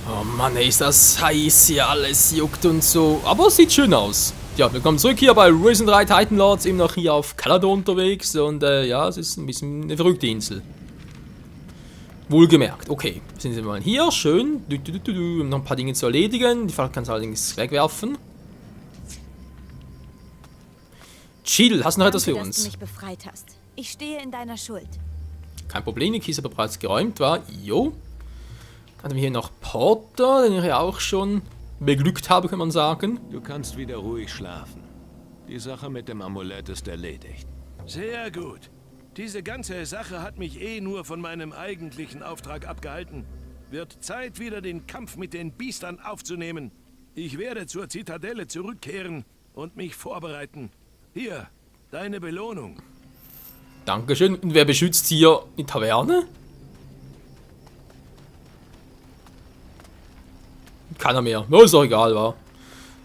Oh Mann, ey, ist das heiß hier, alles juckt und so. Aber es sieht schön aus. Ja, willkommen zurück hier bei Risen 3 Titan Lords, eben noch hier auf Kalador unterwegs. Und ja, es ist ein bisschen eine verrückte Insel. Wohlgemerkt. Okay, sind wir mal hier, schön. Wir haben noch ein paar Dinge zu erledigen. Die Frage kannst du allerdings wegwerfen. Chill, hast du noch etwas für uns? Dass du mich befreit hast. Ich stehe in deiner Schuld. Kein Problem, die Kiste aber bereits geräumt war. Jo. Dann haben wir hier noch Porter, den ich ja auch schon beglückt habe, kann man sagen. Du kannst wieder ruhig schlafen. Die Sache mit dem Amulett ist erledigt. Sehr gut. Diese ganze Sache hat mich eh nur von meinem eigentlichen Auftrag abgehalten. Wird Zeit, wieder den Kampf mit den Biestern aufzunehmen. Ich werde zur Zitadelle zurückkehren und mich vorbereiten. Hier, deine Belohnung. Dankeschön. Und wer beschützt hier die Taverne? Keiner mehr. Ja, ist doch egal, wa?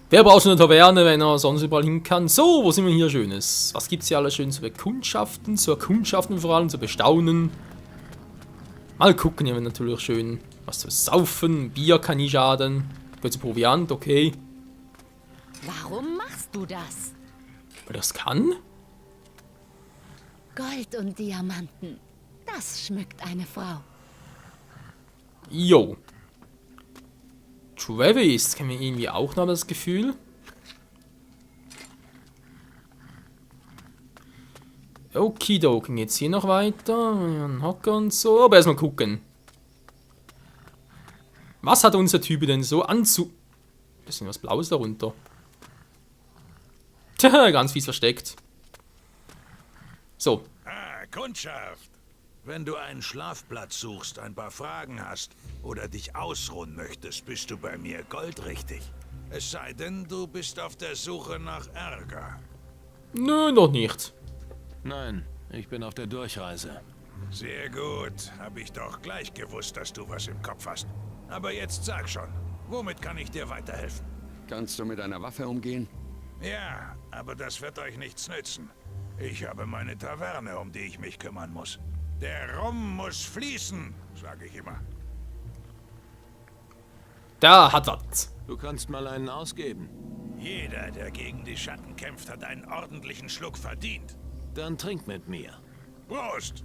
Wer braucht schon eine Taverne, wenn er sonst überall hin kann? So, wo sind wir hier Schönes? Was gibt's hier alles Schönes zu bekundschaften? Zu erkundschaften vor allem, zu bestaunen. Mal gucken, hier haben wir natürlich schön was zu saufen. Bier kann nie schaden. Kurze Proviant, okay. Warum machst du das? Weil das kann? Gold und Diamanten. Das schmückt eine Frau. Jo. Travis, kennen wir irgendwie auch noch das Gefühl. Okidoki, jetzt hier noch weiter. Ein Hocker und so. Aber erstmal gucken. Was hat unser Typ denn so anzu... Das ist was Blaues darunter. Tja, ganz fies versteckt. So. Ah, Kundschaft. Wenn du einen Schlafplatz suchst, ein paar Fragen hast oder dich ausruhen möchtest, bist du bei mir goldrichtig. Es sei denn, du bist auf der Suche nach Ärger. Nö, noch nicht. Nein, ich bin auf der Durchreise. Sehr gut. Hab ich doch gleich gewusst, dass du was im Kopf hast. Aber jetzt sag schon, womit kann ich dir weiterhelfen? Kannst du mit einer Waffe umgehen? Ja, aber das wird euch nichts nützen. Ich habe meine Taverne, um die ich mich kümmern muss. Der Rum muss fließen, sage ich immer. Da hat was. Du kannst mal einen ausgeben. Jeder, der gegen die Schatten kämpft, hat einen ordentlichen Schluck verdient. Dann trink mit mir. Prost!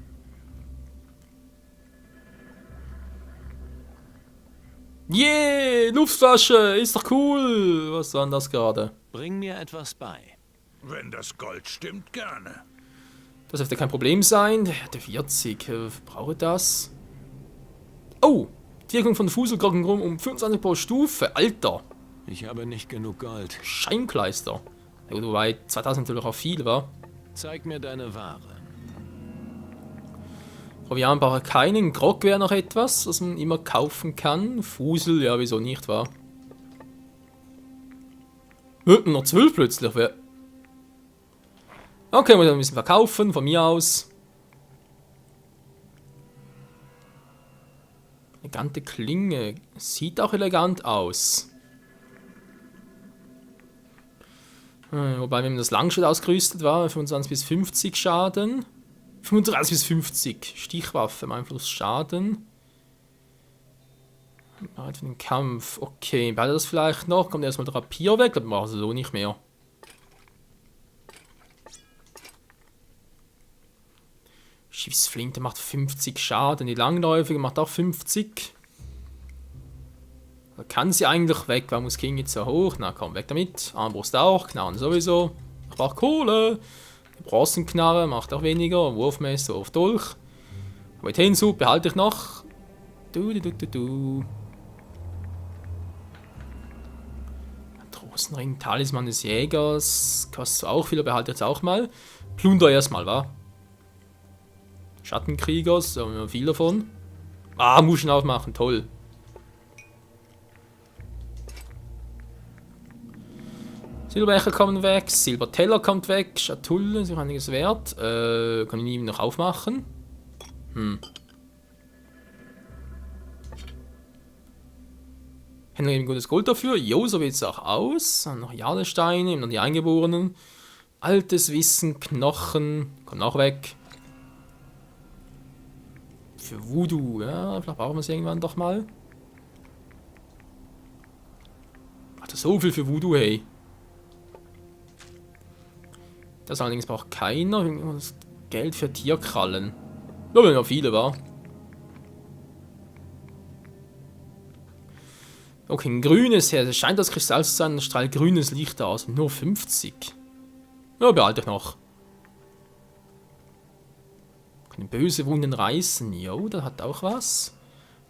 Yeah, Luftflasche, ist doch cool. Was war denn das gerade? Bring mir etwas bei. Wenn das Gold stimmt, gerne. Das dürfte kein Problem sein. Der 40, brauche das. Oh, die Wirkung von Fuselglocken rum um 25 pro Stufe. Alter, Ich habe nicht genug Gold. Scheinkleister. Ja, gut, wobei 2000 natürlich auch viel war. Zeig mir deine Ware. Proviant brauche keinen. Grog wäre noch etwas, was man immer kaufen kann. Fusel, ja, wieso nicht, war. Noch 12 plötzlich. Okay, muss ich ein bisschen verkaufen, von mir aus. Elegante Klinge. Sieht auch elegant aus. Wobei, wenn das Langschwert ausgerüstet war, 25 bis 50 Schaden. 35 bis 50. Stichwaffe, Einfluss Schaden. Bereit für den Kampf. Okay, beide das vielleicht noch. Kommt erstmal der Rapier weg, dann machen sie so nicht mehr. Schiffsflinte macht 50 Schaden, die Langläufige macht auch 50. Da kann sie eigentlich weg, warum muss King jetzt so hoch? Na komm, weg damit. Armbrust auch, Knarren sowieso. Ich brauche Kohle. Die Bronzenknarre macht auch weniger. Wurfmesser, Wurfdolch. Hinzu behalte ich noch. Matrosenring, Talisman des Jägers. Kostet auch viel, behalte ich jetzt auch mal. Plunder erstmal, wa? Schattenkriegers, da haben wir viel davon. Ah, Muschen aufmachen, toll. Silberbecher kommen weg, Silberteller kommt weg, Schatulle, ist auch einiges wert. Kann ich nie noch aufmachen? Hätten wir eben gutes Gold dafür? Jo, so sieht es auch aus. Dann noch Jadesteine, eben noch die Eingeborenen. Altes Wissen, Knochen, kommt auch weg. Für Voodoo, ja, vielleicht brauchen wir es irgendwann doch mal. Alter, so viel für Voodoo, hey. Das allerdings braucht keiner. Das Geld für Tierkrallen. Nur wenn noch viele war. Okay, ein grünes her. Es scheint das Kristall zu sein, strahlt grünes Licht aus. Nur 50. Ja, behalte ich noch. Können böse Wunden reißen. Jo, da hat auch was.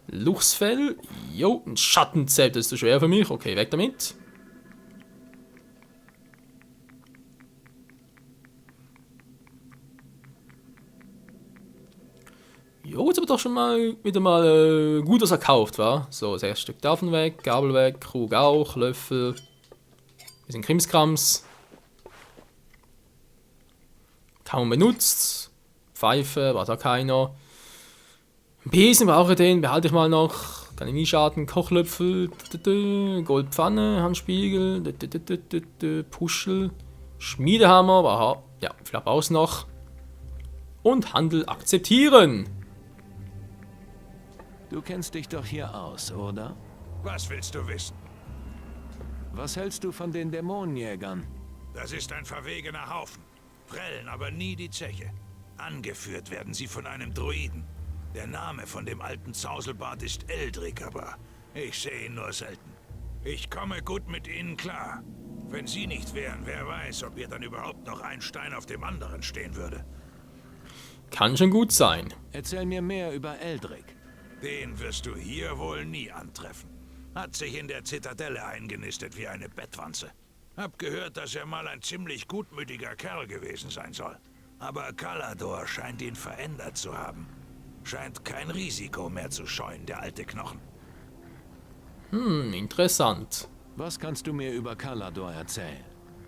Luchsfell. Jo, ein Schattenzelt. Das ist zu schwer für mich. Okay, weg damit. Jo, jetzt aber doch schon mal wieder mal gut was erkauft, war. So, 6 Stück davon weg, Gabel weg, Krug auch, Löffel, bisschen Krimskrams. Kaum benutzt. Pfeife, war da keiner. Besen brauche ich den, behalte ich mal noch. Kann ich nie schaden. Kochlöffel, Goldpfanne, Handspiegel, Puschel, Schmiedehammer, war ja, vielleicht brauchst noch. Und Handel akzeptieren. Du kennst dich doch hier aus, oder? Was willst du wissen? Was hältst du von den Dämonenjägern? Das ist ein verwegener Haufen. Prellen aber nie die Zeche. Angeführt werden sie von einem Druiden. Der Name von dem alten Zauselbart ist Eldrick, aber ich sehe ihn nur selten. Ich komme gut mit ihnen klar. Wenn sie nicht wären, wer weiß, ob ihr dann überhaupt noch ein Stein auf dem anderen stehen würde. Kann schon gut sein. Erzähl mir mehr über Eldrick. Den wirst du hier wohl nie antreffen. Hat sich in der Zitadelle eingenistet wie eine Bettwanze. Hab gehört, dass er mal ein ziemlich gutmütiger Kerl gewesen sein soll. Aber Kalador scheint ihn verändert zu haben. Scheint kein Risiko mehr zu scheuen, der alte Knochen. Interessant. Was kannst du mir über Kalador erzählen?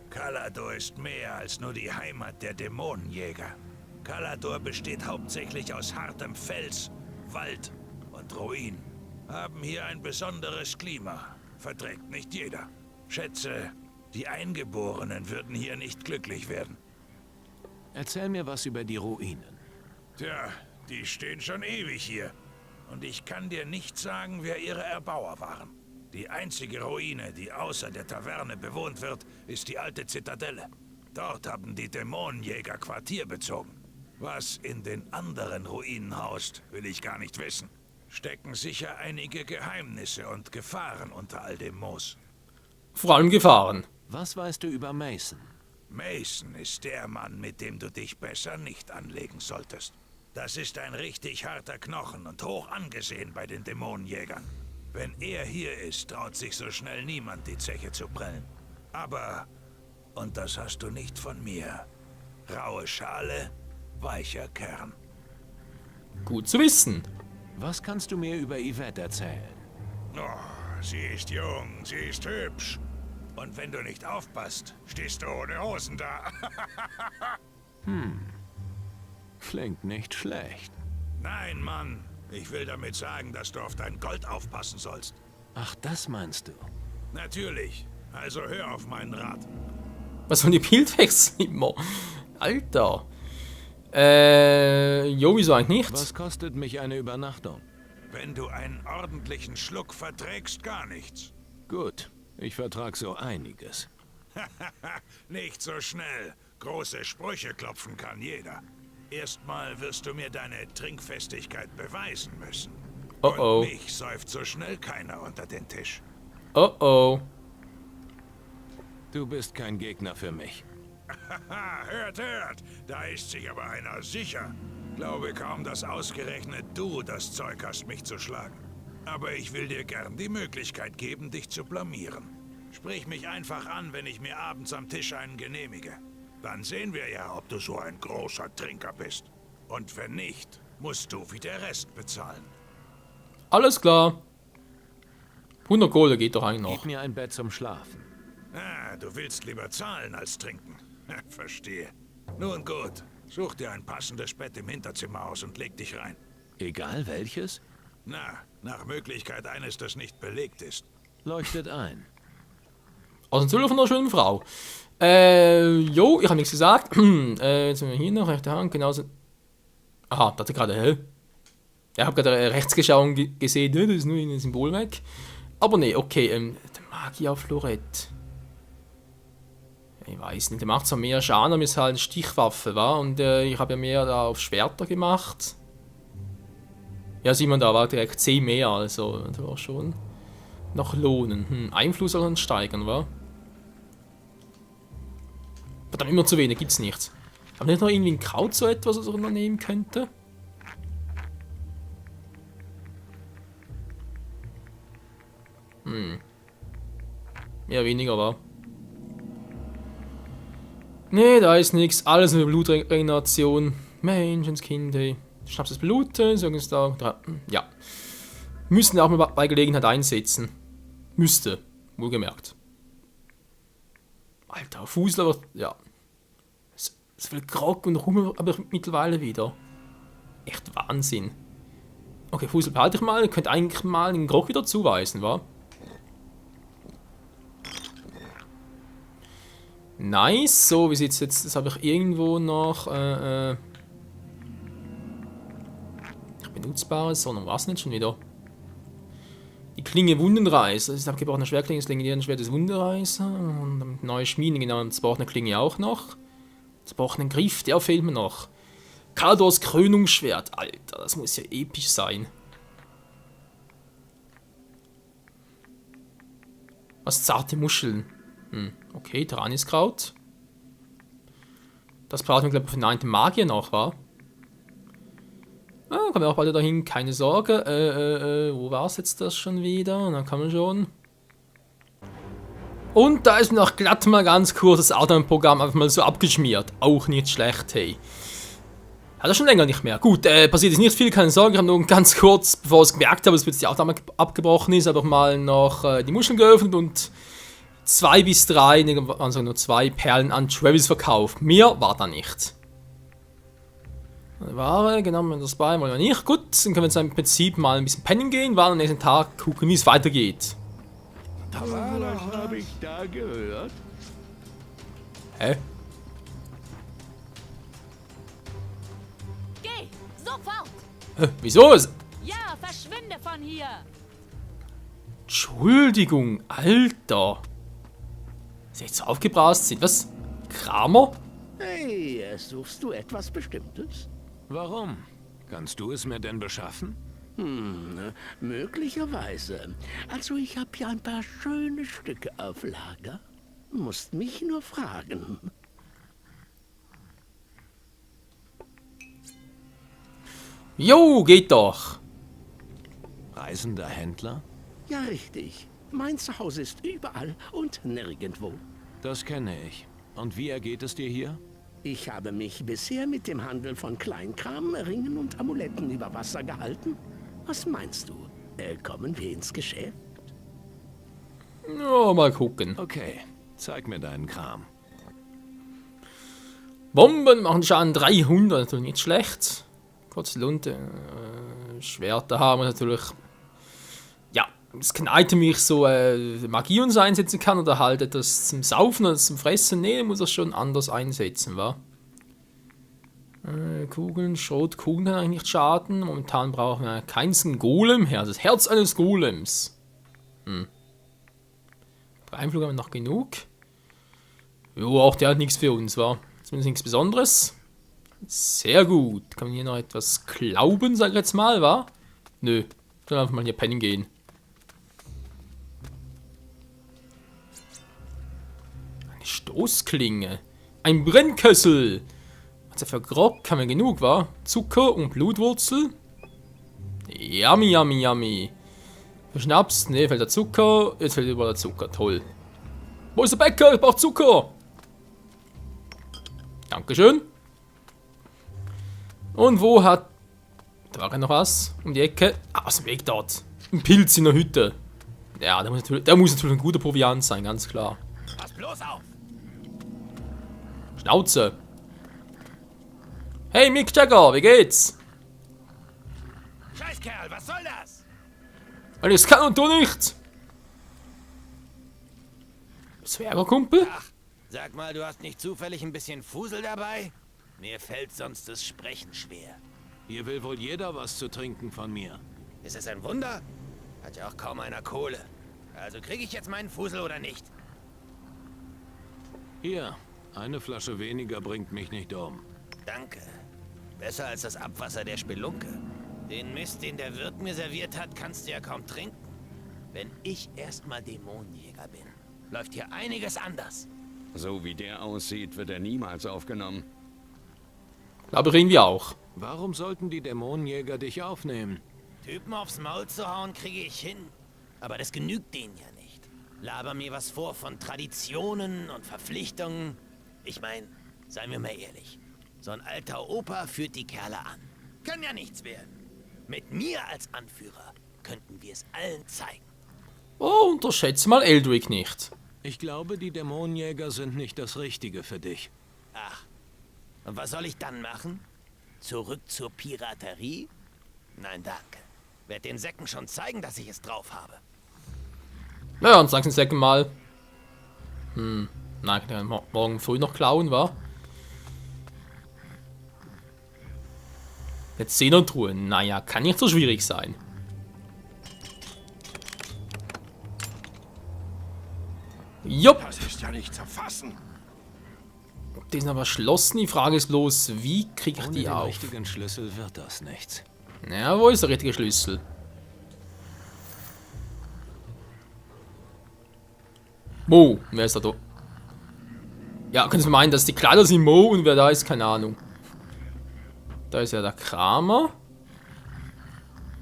Kalador ist mehr als nur die Heimat der Dämonenjäger. Kalador besteht hauptsächlich aus hartem Fels, Wald und Ruinen. Haben hier ein besonderes Klima. Verträgt nicht jeder. Schätze, die Eingeborenen würden hier nicht glücklich werden. Erzähl mir was über die Ruinen. Tja, die stehen schon ewig hier. Und ich kann dir nicht sagen, wer ihre Erbauer waren. Die einzige Ruine, die außer der Taverne bewohnt wird, ist die alte Zitadelle. Dort haben die Dämonenjäger Quartier bezogen. Was in den anderen Ruinen haust, will ich gar nicht wissen. Stecken sicher einige Geheimnisse und Gefahren unter all dem Moos. Vor allem Gefahren. Was weißt du über Mason? Mason ist der Mann, mit dem du dich besser nicht anlegen solltest. Das ist ein richtig harter Knochen und hoch angesehen bei den Dämonenjägern. Wenn er hier ist, traut sich so schnell niemand, die Zeche zu prellen. Aber, und das hast du nicht von mir, raue Schale, weicher Kern. Gut zu wissen. Was kannst du mir über Yvette erzählen? Oh, sie ist jung, sie ist hübsch. Und wenn du nicht aufpasst, stehst du ohne Hosen da. Klingt nicht schlecht. Nein, Mann. Ich will damit sagen, dass du auf dein Gold aufpassen sollst. Ach, das meinst du? Natürlich. Also hör auf meinen Rat. Was von die Bildwechsel immer? Alter. Jo, wieso eigentlich nicht? Was kostet mich eine Übernachtung? Wenn du einen ordentlichen Schluck verträgst, gar nichts. Gut, ich vertrag so einiges. Nicht so schnell. Große Sprüche klopfen kann jeder. Erstmal wirst du mir deine Trinkfestigkeit beweisen müssen. Oh oh. Und mich säuft so schnell keiner unter den Tisch. Oh oh. Du bist kein Gegner für mich. Haha, hört. Da ist sich aber einer sicher. Glaube kaum, dass ausgerechnet du das Zeug hast, mich zu schlagen. Aber ich will dir gern die Möglichkeit geben, dich zu blamieren. Sprich mich einfach an, wenn ich mir abends am Tisch einen genehmige. Dann sehen wir ja, ob du so ein großer Trinker bist. Und wenn nicht, musst du wie der Rest bezahlen. Alles klar. 100 Kohle geht doch eigentlich noch. Gib mir ein Bett zum Schlafen. Ah, du willst lieber zahlen als trinken. Verstehe. Nun gut, such dir ein passendes Bett im Hinterzimmer aus und leg dich rein. Egal welches? Na, nach Möglichkeit eines, das nicht belegt ist. Leuchtet ein. Aus dem Züller von einer schönen Frau. Jo, ich habe nichts gesagt. Jetzt sind wir hier noch, rechte Hand, genauso. Aha, da hat er gerade hell. Ja, ich habe gerade Rechtsgeschauung gesehen, das ist nur ein Symbol weg. Aber nee, okay, der Magier-Florett. Ich weiß nicht, der macht zwar mehr Schaden, aber ist halt eine Stichwaffe, war. Und ich habe ja mehr da auf Schwerter gemacht. Ja, sieht man da, war direkt 10 mehr, also das war schon noch lohnen. Einfluss soll uns steigern, wa? Verdammt, immer zu wenig, gibt's nicht. Aber nicht noch irgendwie ein Kraut so etwas, was man nehmen könnte? Mehr weniger, wa? Nee, da ist nichts. Alles eine Blutregeneration. Menschenskind, ey. Schnappst das Blut, sagen es da. Ja. Müssen wir auch mal bei Gelegenheit einsetzen. Müsste. Wohlgemerkt. Alter, Fusel, aber. Ja. So viel Grog und Ruhm aber mittlerweile wieder. Echt Wahnsinn. Okay, Fusel behalte ich mal. Ihr könnt eigentlich mal den Grog wieder zuweisen, wa? Nice. So, wie sieht's jetzt? Das habe ich irgendwo noch. Benutzbares, sondern was nicht schon wieder? Die Klinge Wundenreißer. Das ist abgebrochene Schwerklinge, das legendäre Schwert des Wundenreißer. Und neue Schmieden, genau. Und zerbrochene Klinge auch noch. Zerbrochenen Griff, der fehlt mir noch. Kaldors Krönungsschwert. Alter, das muss ja episch sein. Was zarte Muscheln. Okay, Tyranniskraut. Das brauchen wir, glaube ich, für den 9. Magier noch, wa? Ah, kommen wir auch bald dahin, keine Sorge. Wo war es jetzt das schon wieder? Und dann kann man schon. Und da ist mir noch glatt mal ganz kurz das Outline-Programm einfach mal so abgeschmiert. Auch nicht schlecht, hey. Hat er schon länger nicht mehr. Gut, passiert jetzt nicht viel, keine Sorge. Ich habe nur ganz kurz, bevor ich es gemerkt habe, dass jetzt die Aufnahme abgebrochen ist, einfach mal noch die Muscheln geöffnet und 2 bis 3, also nur 2 Perlen an Travis verkauft. Mehr war da nicht. Ware, genau, wenn das bei, wollen wir nicht. Gut, dann können wir jetzt im Prinzip mal ein bisschen pennen gehen, weil am nächsten Tag gucken, wie es weitergeht. Was habe ich da gehört? Hä? Geh, sofort! Wieso? Ja, verschwinde von hier! Entschuldigung, Alter. Ist jetzt so aufgebrast sind. Was? Kramer? Hey, suchst du etwas Bestimmtes? Warum? Kannst du es mir denn beschaffen? Möglicherweise. Also ich habe hier ein paar schöne Stücke auf Lager. Musst mich nur fragen. Jo, geht doch. Reisender Händler? Ja, richtig. Mein Zuhause ist überall und nirgendwo. Das kenne ich. Und wie ergeht es dir hier? Ich habe mich bisher mit dem Handel von Kleinkram, Ringen und Amuletten über Wasser gehalten. Was meinst du? Kommen wir ins Geschäft? Ja, mal gucken. Okay, zeig mir deinen Kram. Bomben machen Schaden 300, natürlich nicht schlecht. Kurz Lunte. Schwerter haben wir natürlich. Ja, es kann ein Item, wie ich so Magie und so einsetzen kann oder halt etwas zum Saufen oder zum Fressen. Nee, muss das schon anders einsetzen, wa? Kugeln, Schrotkugeln kann eigentlich nicht schaden. Momentan brauchen wir keinen Golem her. Das Herz eines Golems. Beeinflugung haben wir noch genug. Jo, auch der hat nichts für uns, wa? Zumindest nichts Besonderes. Sehr gut. Kann man hier noch etwas glauben, sag ich jetzt mal, wa? Nö. Dann einfach mal hier pennen gehen. Eine Stoßklinge. Ein Brennkessel. Was für Grog haben wir genug, wa? Zucker und Blutwurzel. Yummy, yummy, yummy. Für Schnaps, ne, fällt der Zucker. Jetzt fällt überall der Zucker, toll. Wo ist der Bäcker? Ich brauche Zucker. Dankeschön. Und wo hat... Da war ja noch was. Um die Ecke. Ah, aus dem Weg dort. Ein Pilz in der Hütte. Ja, der muss natürlich ein guter Proviant sein, ganz klar. Pass bloß auf! Schnauze. Hey, Mick Jagger, wie geht's? Scheißkerl, was soll das? Weil ich's kann und du nicht. Zwergerkumpel? Sag mal, du hast nicht zufällig ein bisschen Fusel dabei? Mir fällt sonst das Sprechen schwer. Hier will wohl jeder was zu trinken von mir. Ist es ein Wunder? Hat ja auch kaum einer Kohle. Also kriege ich jetzt meinen Fusel oder nicht? Hier, eine Flasche weniger bringt mich nicht um. Danke. Besser als das Abwasser der Spelunke. Den Mist, den der Wirt mir serviert hat, kannst du ja kaum trinken. Wenn ich erstmal Dämonenjäger bin, läuft hier einiges anders. So wie der aussieht, wird er niemals aufgenommen. Glaube reden wir auch. Warum sollten die Dämonenjäger dich aufnehmen? Typen aufs Maul zu hauen, kriege ich hin. Aber das genügt denen ja nicht. Laber mir was vor von Traditionen und Verpflichtungen. Ich meine, seien wir mal ehrlich. So ein alter Opa führt die Kerle an. Kann ja nichts werden. Mit mir als Anführer könnten wir es allen zeigen. Oh, unterschätze mal Eldrick nicht. Ich glaube, die Dämonenjäger sind nicht das Richtige für dich. Ach, und was soll ich dann machen? Zurück zur Piraterie? Nein, danke. Werd den Säcken schon zeigen, dass ich es drauf habe. Ja, und sag's den Säcken mal. Nein, kann ich morgen früh noch klauen, wa? Jetzt Xenon-Truhe. Naja, kann nicht so schwierig sein. Jupp. Das ist ja nicht zu fassen. Die sind aber erschlossen. Die Frage ist bloß, wie kriege ich Ohne die den auf? richtigen Schlüssel wird das nichts. Ja, wo ist der richtige Schlüssel? Mo, wer ist da? Ja, können Sie meinen, dass die Kleider sind Mo und wer da ist, keine Ahnung. Da ist ja der Kramer.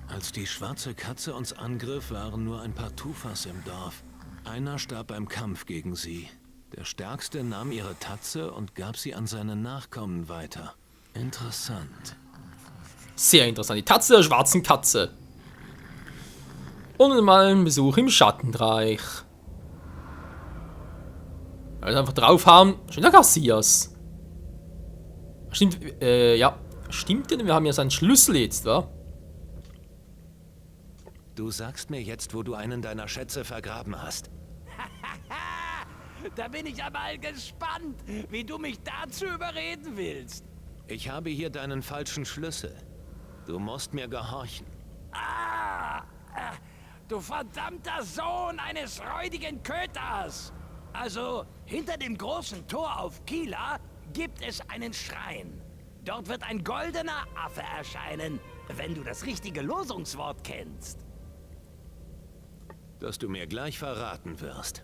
Als die schwarze Katze uns angriff, waren nur ein paar Tufas im Dorf. Einer starb beim Kampf gegen sie. Der Stärkste nahm ihre Tatze und gab sie an seine Nachkommen weiter. Interessant. Sehr interessant. Die Tatze der schwarzen Katze. Und mal ein Besuch im Schattenreich. Also einfach drauf haben. Schon der Garcias. Stimmt, ja. Stimmt denn? Wir haben ja seinen Schlüssel jetzt, wa? Du sagst mir jetzt, wo du einen deiner Schätze vergraben hast. Da bin ich aber gespannt, wie du mich dazu überreden willst. Ich habe hier deinen falschen Schlüssel. Du musst mir gehorchen. Du verdammter Sohn eines räudigen Köters! Also, hinter dem großen Tor auf Kila gibt es einen Schrein. Dort wird ein goldener Affe erscheinen, wenn du das richtige Losungswort kennst. Das du mir gleich verraten wirst.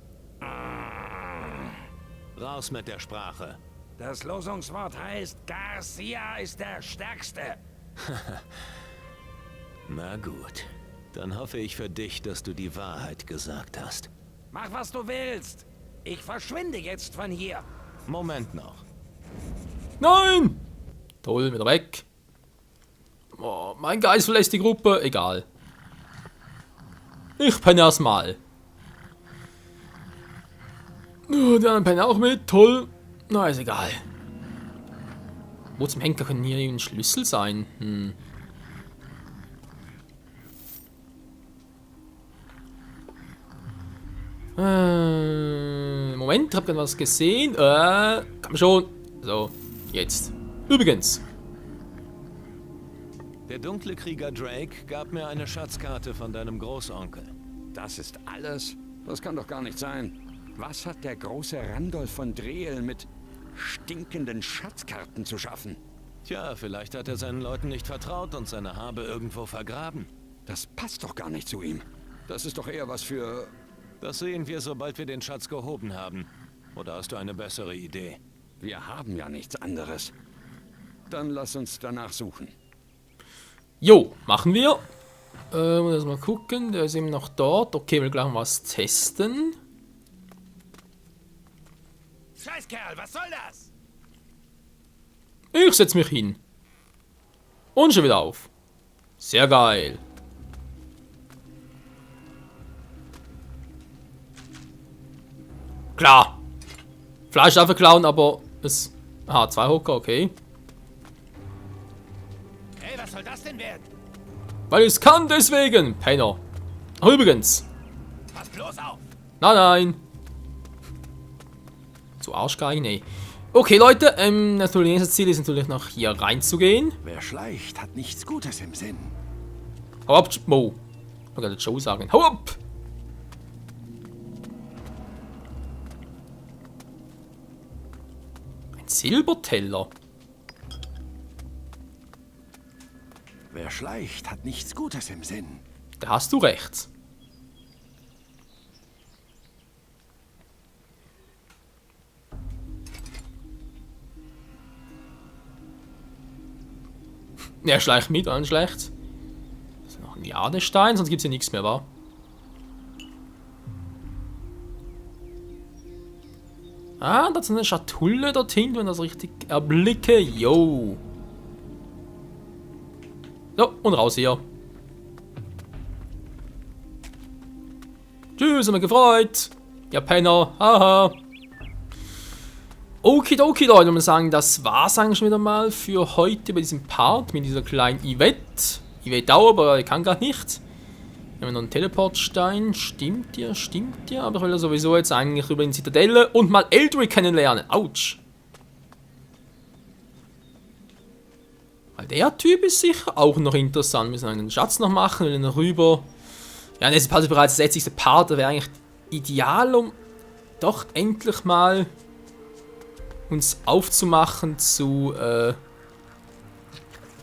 Raus mit der Sprache. Das Losungswort heißt, Garcia ist der Stärkste. Na gut. Dann hoffe ich für dich, dass du die Wahrheit gesagt hast. Mach, was du willst. Ich verschwinde jetzt von hier. Moment noch. Nein! Toll, wieder weg. Oh, mein Geist verlässt die Gruppe. Egal. Ich penne erstmal. Oh, die anderen pennen auch mit. Toll. Na, ist egal. Wo zum Henker können hier ein Schlüssel sein? Moment, hab grad was gesehen. Komm schon. So, jetzt. Übrigens. Der dunkle Krieger Drake gab mir eine Schatzkarte von deinem Großonkel. Das ist alles? Das kann doch gar nicht sein. Was hat der große Randolph von Dreel mit stinkenden Schatzkarten zu schaffen? Tja, vielleicht hat er seinen Leuten nicht vertraut und seine Habe irgendwo vergraben. Das passt doch gar nicht zu ihm. Das ist doch eher was für... Das sehen wir, sobald wir den Schatz gehoben haben. Oder hast du eine bessere Idee? Wir haben ja nichts anderes. Dann lass uns danach suchen. Jo, machen wir. Muss erst mal gucken. Der ist eben noch dort. Okay, wir gleich mal was testen. Scheißkerl, was soll das? Ich setze mich hin. Und schon wieder auf. Sehr geil. Klar. Fleisch darf er klauen, aber es... Aha, 2 Hocker, okay. Hey, was soll das denn werden? Weil ich es kann, deswegen, Penner. Ach, übrigens. Pass bloß auf! Nein, nein. Zu Arschgeige, nee. Okay, Leute, das nächste Ziel ist natürlich noch hier reinzugehen. Wer schleicht, hat nichts Gutes im Sinn. Hau ab, Mo. Ich wollte Joe sagen. Hau ab! Silberteller. Wer schleicht, hat nichts Gutes im Sinn. Da hast du recht. Er schleicht mit, an schlecht. Das ist noch ein Jadestein, sonst gibt es hier nichts mehr, wa? Ah, da ist eine Schatulle dorthin, wenn ich das richtig erblicke. Yo. So, und raus hier. Tschüss, haben wir gefreut. Ja, Penner. Haha. Okidoki, Leute, ich muss sagen, das war's eigentlich schon wieder mal für heute bei diesem Part mit dieser kleinen Yvette. Yvette auch, aber ich kann gar nicht. Wir haben noch einen Teleportstein. Stimmt ja, aber ich will ja sowieso jetzt eigentlich über die Zitadelle und mal Eldrick kennenlernen. Autsch. Weil der Typ ist sicher auch noch interessant. Wir müssen einen Schatz noch machen, will noch rüber. Ja, das ist bereits der 60. Part, der wäre eigentlich ideal, um doch endlich mal uns aufzumachen zu,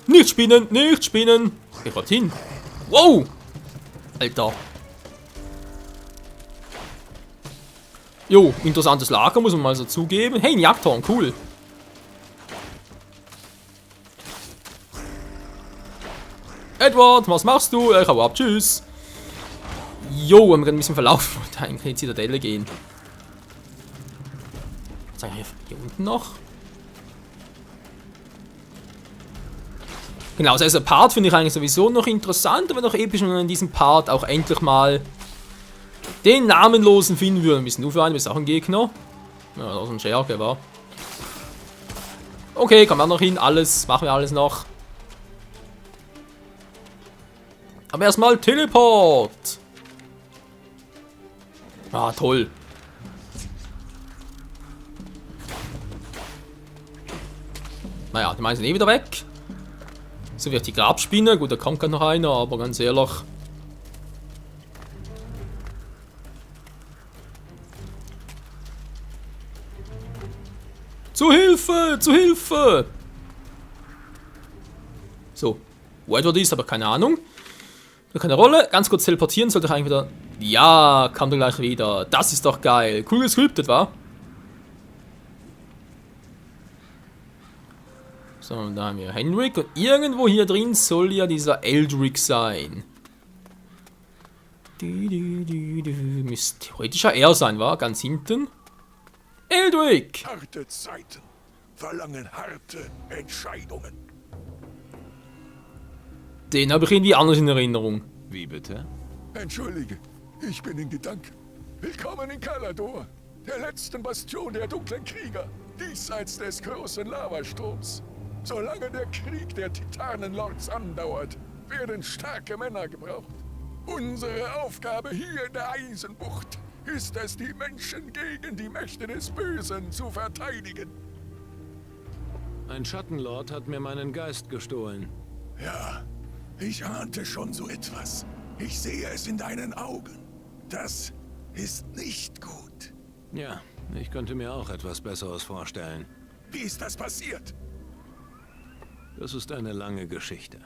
nicht spinnen, nicht spinnen. Geh grad hin. Wow! Alter. Jo, interessantes Lager, muss man mal so zugeben. Hey, ein Jagdhorn, cool. Edward, was machst du? Ich hau ab, tschüss. Jo, wir haben gerade ein bisschen verlaufen und eigentlich in die Zitadelle gehen. Hier unten noch. Genau, also der Part finde ich eigentlich sowieso noch interessant, aber noch episch, wenn wir in diesem Part auch endlich mal den Namenlosen finden würden. Ein bisschen du für einen, bist auch ein Gegner. Ja, das ist ein Scherge, war. Okay, kommen wir noch hin, alles, machen wir alles noch. Aber erstmal Teleport. Ah, toll. Naja, die meinen sind eh wieder weg. So wird die Grabspinne. Gut, da kommt gerade noch einer, aber ganz ehrlich. Zu Hilfe! Zu Hilfe! So. Wo Edward ist, aber keine Ahnung. Keine Rolle. Ganz kurz teleportieren sollte ich eigentlich wieder. Ja, kommt er gleich wieder. Das ist doch geil. Cool gescriptet, wa? So, da haben wir Henrik und irgendwo hier drin soll ja dieser Eldrick sein. Müsste theoretisch ja er sein, war ganz hinten. Eldrick! Harte Zeiten verlangen harte Entscheidungen. Den habe ich irgendwie anders in Erinnerung. Wie bitte? Entschuldige, ich bin in Gedanken. Willkommen in Kalador, der letzten Bastion der dunklen Krieger, diesseits des großen Lavastroms. Solange der Krieg der Titanenlords andauert, werden starke Männer gebraucht. Unsere Aufgabe hier in der Eisenbucht ist es, die Menschen gegen die Mächte des Bösen zu verteidigen. Ein Schattenlord hat mir meinen Geist gestohlen. Ja, ich ahnte schon so etwas. Ich sehe es in deinen Augen. Das ist nicht gut. Ja, ich könnte mir auch etwas Besseres vorstellen. Wie ist das passiert? Das ist eine lange Geschichte.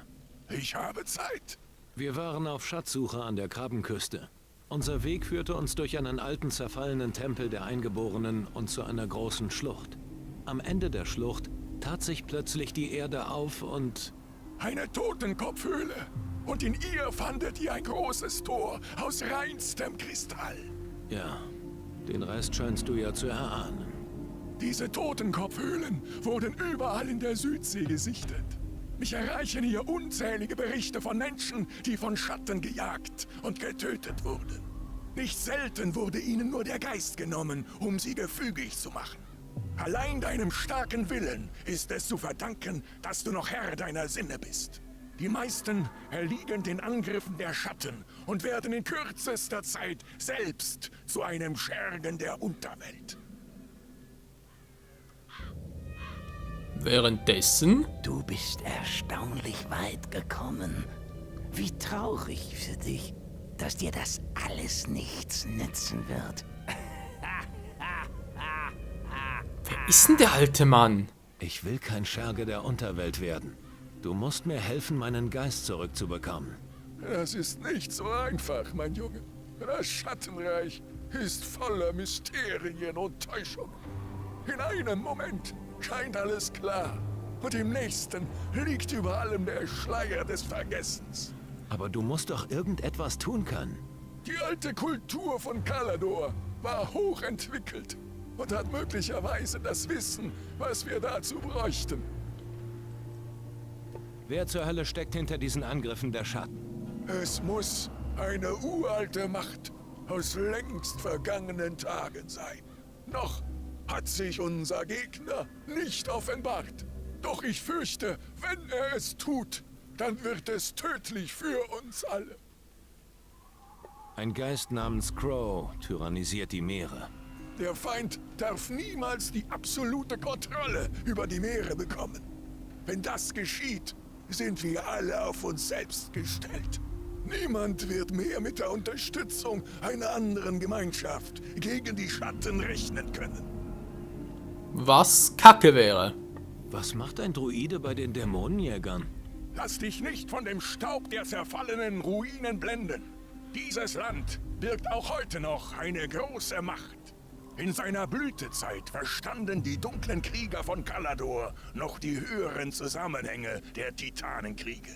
Ich habe Zeit. Wir waren auf Schatzsuche an der Krabbenküste. Unser Weg führte uns durch einen alten, zerfallenen Tempel der Eingeborenen und zu einer großen Schlucht. Am Ende der Schlucht tat sich plötzlich die Erde auf und... Eine Totenkopfhöhle. Und in ihr fandet ihr ein großes Tor aus reinstem Kristall. Ja, den Rest scheinst du ja zu erahnen. Diese Totenkopfhöhlen wurden überall in der Südsee gesichtet. Mich erreichen hier unzählige Berichte von Menschen, die von Schatten gejagt und getötet wurden. Nicht selten wurde ihnen nur der Geist genommen, um sie gefügig zu machen. Allein deinem starken Willen ist es zu verdanken, dass du noch Herr deiner Sinne bist. Die meisten erliegen den Angriffen der Schatten und werden in kürzester Zeit selbst zu einem Schergen der Unterwelt. Währenddessen... Du bist erstaunlich weit gekommen. Wie traurig für dich, dass dir das alles nichts nützen wird. ist denn der alte Mann? Ich will kein Scherge der Unterwelt werden. Du musst mir helfen, meinen Geist zurückzubekommen. Das ist nicht so einfach, mein Junge. Das Schattenreich ist voller Mysterien und Täuschungen. In einem Moment scheint alles klar. Und im nächsten liegt über allem der Schleier des Vergessens. Aber du musst doch irgendetwas tun können. Die alte Kultur von Kalador war hochentwickelt und hat möglicherweise das Wissen, was wir dazu bräuchten. Wer zur Hölle steckt hinter diesen Angriffen der Schatten? Es muss eine uralte Macht aus längst vergangenen Tagen sein. Noch hat sich unser Gegner nicht offenbart. Doch ich fürchte, wenn er es tut, dann wird es tödlich für uns alle. Ein Geist namens Crow tyrannisiert die Meere. Der Feind darf niemals die absolute Kontrolle über die Meere bekommen. Wenn das geschieht, sind wir alle auf uns selbst gestellt. Niemand wird mehr mit der Unterstützung einer anderen Gemeinschaft gegen die Schatten rechnen können. Was Kacke wäre. Was macht ein Druide bei den Dämonenjägern? Lass dich nicht von dem Staub der zerfallenen Ruinen blenden. Dieses Land birgt auch heute noch eine große Macht. In seiner Blütezeit verstanden die dunklen Krieger von Kalador noch die höheren Zusammenhänge der Titanenkriege.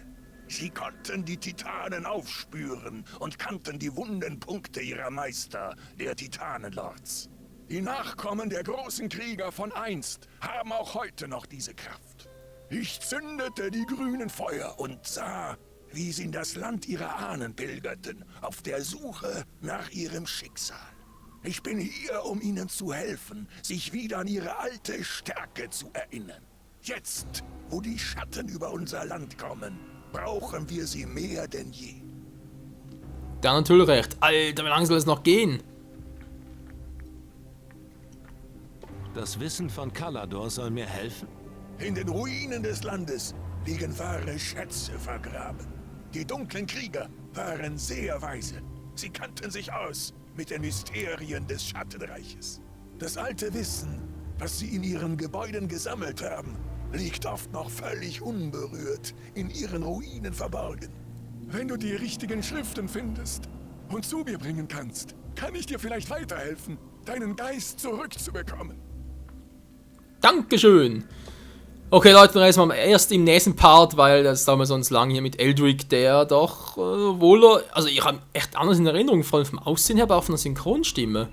Sie konnten die Titanen aufspüren und kannten die wunden Punkte ihrer Meister, der Titanenlords. Die Nachkommen der großen Krieger von einst haben auch heute noch diese Kraft. Ich zündete die grünen Feuer und sah, wie sie in das Land ihrer Ahnen pilgerten, auf der Suche nach ihrem Schicksal. Ich bin hier, um ihnen zu helfen, sich wieder an ihre alte Stärke zu erinnern. Jetzt, wo die Schatten über unser Land kommen, brauchen wir sie mehr denn je. Der hat natürlich recht. Alter, wie lange soll es noch gehen? Das Wissen von Kalador soll mir helfen? In den Ruinen des Landes liegen wahre Schätze vergraben. Die dunklen Krieger waren sehr weise. Sie kannten sich aus mit den Mysterien des Schattenreiches. Das alte Wissen, was sie in ihren Gebäuden gesammelt haben, liegt oft noch völlig unberührt in ihren Ruinen verborgen. Wenn du die richtigen Schriften findest und zu mir bringen kannst, kann ich dir vielleicht weiterhelfen, deinen Geist zurückzubekommen. Dankeschön. Okay, Leute, dann reisen wir erst im nächsten Part, weil das dauert mir sonst lang hier mit Eldrick, der doch also ich habe echt anders in Erinnerung, vor allem vom Aussehen her, aber auch von der Synchronstimme.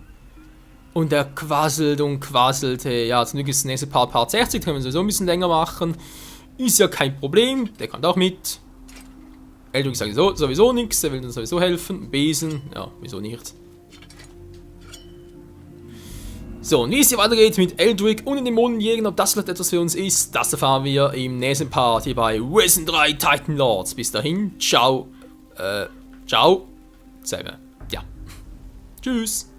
Und der quasselt und quasselt, hey, ja, zum Glück ist das nächste Part, Part 60, können wir sowieso ein bisschen länger machen. Ist ja kein Problem, der kommt auch mit. Eldrick sagt sowieso nichts, der will uns sowieso helfen. Besen, ja, wieso nicht. So, und wie es hier weitergeht mit Eldrick und den Dämonenjägern, ob das vielleicht etwas für uns ist, das erfahren wir im nächsten Part hier bei Risen 3 Titan Lords. Bis dahin, ciao. Ciao. Selber. Ja. Tschüss.